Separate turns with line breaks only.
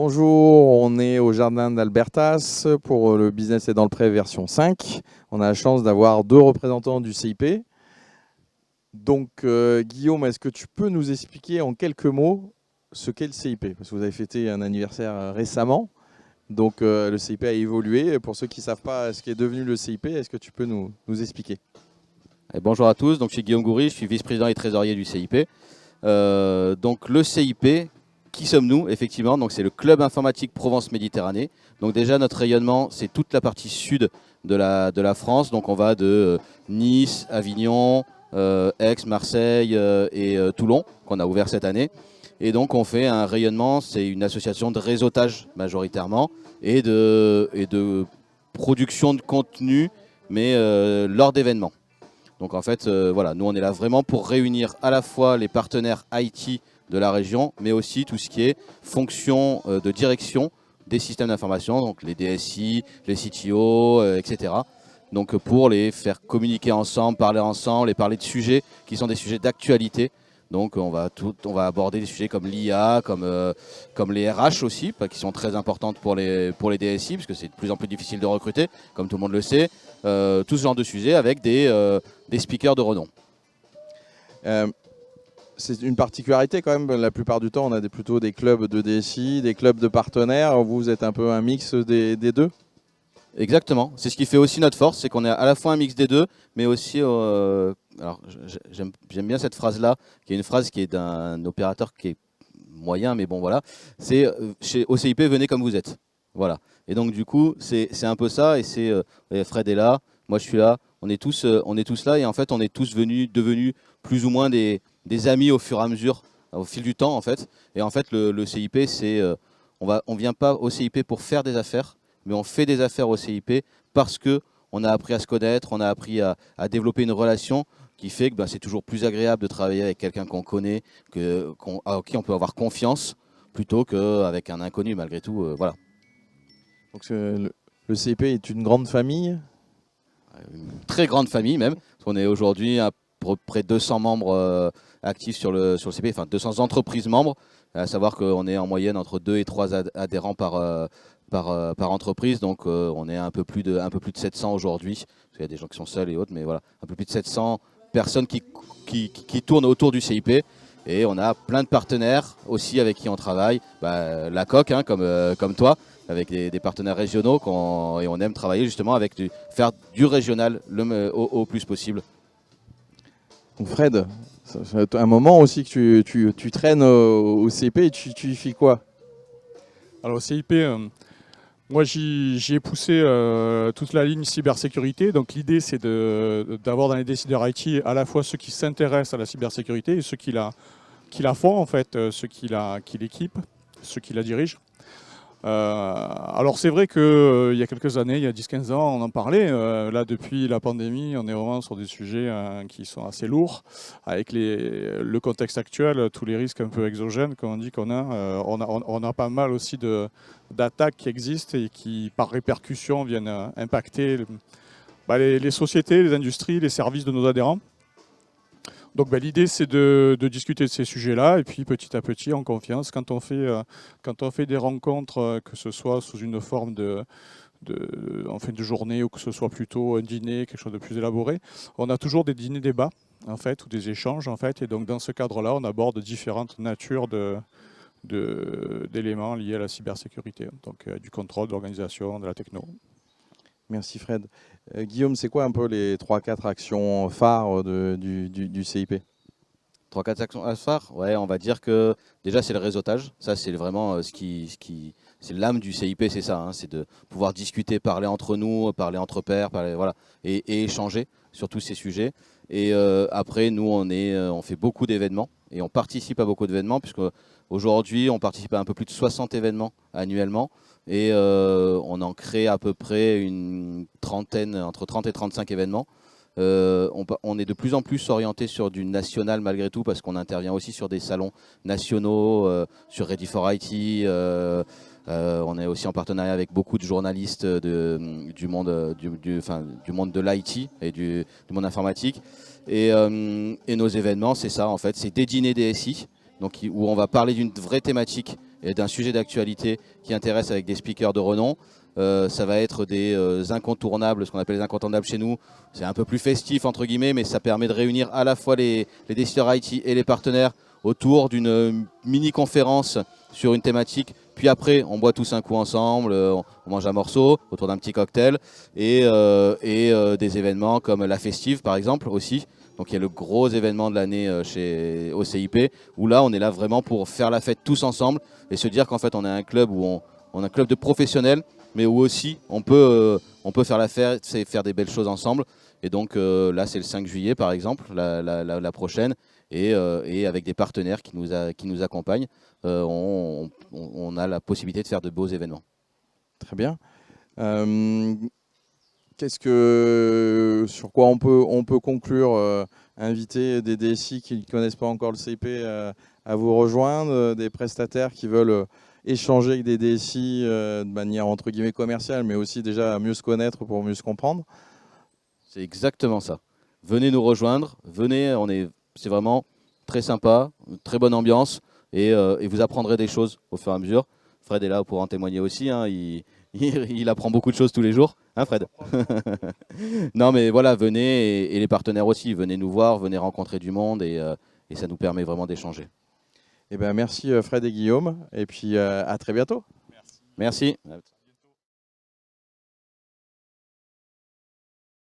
Bonjour, on est au jardin d'Albertas pour le Business est dans le prêt version 5. On a la chance d'avoir deux représentants du CIP. Donc Guillaume, est-ce que tu peux nous expliquer en quelques mots ce qu'est le CIP? Parce que vous avez fêté un anniversaire récemment. Donc le CIP a évolué. Pour ceux qui ne savent pas ce qui est devenu le CIP, est-ce que tu peux nous expliquer?
Bonjour à tous, donc je suis Guillaume Goury, je suis vice-président et trésorier du CIP. Donc le CIP, qui sommes-nous? Effectivement, donc c'est le Club informatique Provence-Méditerranée. Donc déjà notre rayonnement, c'est toute la partie sud de la France. Donc on va de Nice, Avignon, Aix, Marseille et Toulon, qu'on a ouvert cette année. Et donc on fait un rayonnement, c'est une association de réseautage majoritairement et de production de contenu, mais lors d'événements. Donc en fait, voilà, nous on est là vraiment pour réunir à la fois les partenaires IT de la région, mais aussi tout ce qui est fonction de direction des systèmes d'information, donc les DSI, les CTO, etc. Donc pour les faire communiquer ensemble, parler de sujets qui sont des sujets d'actualité. Donc on va aborder des sujets comme l'IA, comme les RH aussi, qui sont très importantes pour les DSI, parce que c'est de plus en plus difficile de recruter, comme tout le monde le sait. Tout ce genre de sujets avec des speakers de renom.
C'est une particularité quand même, la plupart du temps on a plutôt des clubs de DSI, des clubs de partenaires, vous êtes un peu un mix des deux?
Exactement, c'est ce qui fait aussi notre force, c'est qu'on est à la fois un mix des deux, mais aussi, alors j'aime bien cette phrase-là, qui est une phrase qui est d'un opérateur qui est moyen, mais bon voilà, c'est au CIP, venez comme vous êtes. Voilà. Et donc du coup, c'est un peu ça, et c'est Fred est là, moi je suis là, on est tous là, et en fait on est tous devenus plus ou moins des amis au fur et à mesure, au fil du temps en fait. Et en fait le CIP, c'est on vient pas au CIP pour faire des affaires, mais on fait des affaires au CIP parce que on a appris à se connaître, on a appris à développer une relation qui fait que c'est toujours plus agréable de travailler avec quelqu'un qu'on connaît, à qui on peut avoir confiance, plutôt qu'avec un inconnu malgré tout. Voilà.
Donc le CIP est une grande famille?
Une très grande famille même, parce qu'on est aujourd'hui à peu près 200 membres actifs sur le CIP, enfin 200 entreprises membres, à savoir qu'on est en moyenne entre 2 et 3 adhérents par entreprise, donc on est un peu plus de 700 aujourd'hui, parce qu'il y a des gens qui sont seuls et autres, mais voilà, un peu plus de 700 personnes qui tournent autour du CIP, et on a plein de partenaires aussi avec qui on travaille, la COC, hein, comme toi, avec des partenaires régionaux, et on aime travailler justement avec faire du régional au plus possible.
Donc Fred, ça fait un moment aussi que tu traînes au CIP, et tu y fais quoi?
Alors au CIP, moi j'y ai poussé toute la ligne cybersécurité. Donc l'idée c'est d'avoir dans les décideurs IT à la fois ceux qui s'intéressent à la cybersécurité et ceux qui la font en fait, ceux qui l'équipent, ceux qui la dirigent. Alors c'est vrai qu'il y a quelques années, il y a 10-15 ans, on en parlait. Là, depuis la pandémie, on est vraiment sur des sujets qui sont assez lourds. Avec le contexte actuel, tous les risques un peu exogènes, comme on dit qu'on a, on a pas mal aussi d'attaques qui existent et qui, par répercussion, viennent impacter les sociétés, les industries, les services de nos adhérents. Donc l'idée c'est de discuter de ces sujets-là et puis petit à petit en confiance, quand on fait des rencontres, que ce soit sous une forme en fin de journée ou que ce soit plutôt un dîner, quelque chose de plus élaboré, on a toujours des dîners-débats en fait, ou des échanges en fait, et donc dans ce cadre-là on aborde différentes natures d'éléments liés à la cybersécurité, donc du contrôle, de l'organisation, de la techno.
Merci Fred. Guillaume, c'est quoi un peu les 3-4 actions phares du CIP?
3-4 actions phares, ouais, on va dire que déjà c'est le réseautage, ça c'est vraiment c'est l'âme du CIP, c'est ça, hein, c'est de pouvoir discuter, parler entre nous, parler entre pairs, voilà, et échanger sur tous ces sujets. Et après nous on fait beaucoup d'événements et on participe à beaucoup d'événements, puisque aujourd'hui on participe à un peu plus de 60 événements annuellement. Et on en crée à peu près une trentaine, entre 30 et 35 événements. On est de plus en plus orienté sur du national malgré tout, parce qu'on intervient aussi sur des salons nationaux, sur Ready for IT. On est aussi en partenariat avec beaucoup de journalistes du monde de l'IT et du monde informatique. Et nos événements, c'est ça en fait, c'est des dîners DSI, donc où on va parler d'une vraie thématique et d'un sujet d'actualité qui intéresse avec des speakers de renom. Ça va être des incontournables, ce qu'on appelle les incontournables chez nous. C'est un peu plus festif entre guillemets, mais ça permet de réunir à la fois les décideurs IT et les partenaires autour d'une mini-conférence sur une thématique. Puis après, on boit tous un coup ensemble, on mange un morceau autour d'un petit cocktail et des événements comme la Festive par exemple aussi. Donc il y a le gros événement de l'année au CIP où là on est là vraiment pour faire la fête tous ensemble et se dire qu'en fait on a un club où on a un club de professionnels mais où aussi on peut faire la fête et faire des belles choses ensemble. Et donc là c'est le 5 juillet par exemple, la prochaine, et avec des partenaires qui nous accompagnent, on a la possibilité de faire de beaux événements.
Très bien. Sur quoi on peut conclure, inviter des DSI qui ne connaissent pas encore le CIP à vous rejoindre, des prestataires qui veulent échanger avec des DSI de manière entre guillemets commerciale, mais aussi déjà à mieux se connaître pour mieux se comprendre?
C'est exactement ça. Venez nous rejoindre, venez, c'est vraiment très sympa, très bonne ambiance, et vous apprendrez des choses au fur et à mesure. Fred est là pour en témoigner aussi, hein, il apprend beaucoup de choses tous les jours, hein Fred? Non mais voilà, venez, et les partenaires aussi, venez nous voir, venez rencontrer du monde, et ça nous permet vraiment d'échanger.
Eh ben, merci Fred et Guillaume, et puis à très bientôt.
Merci.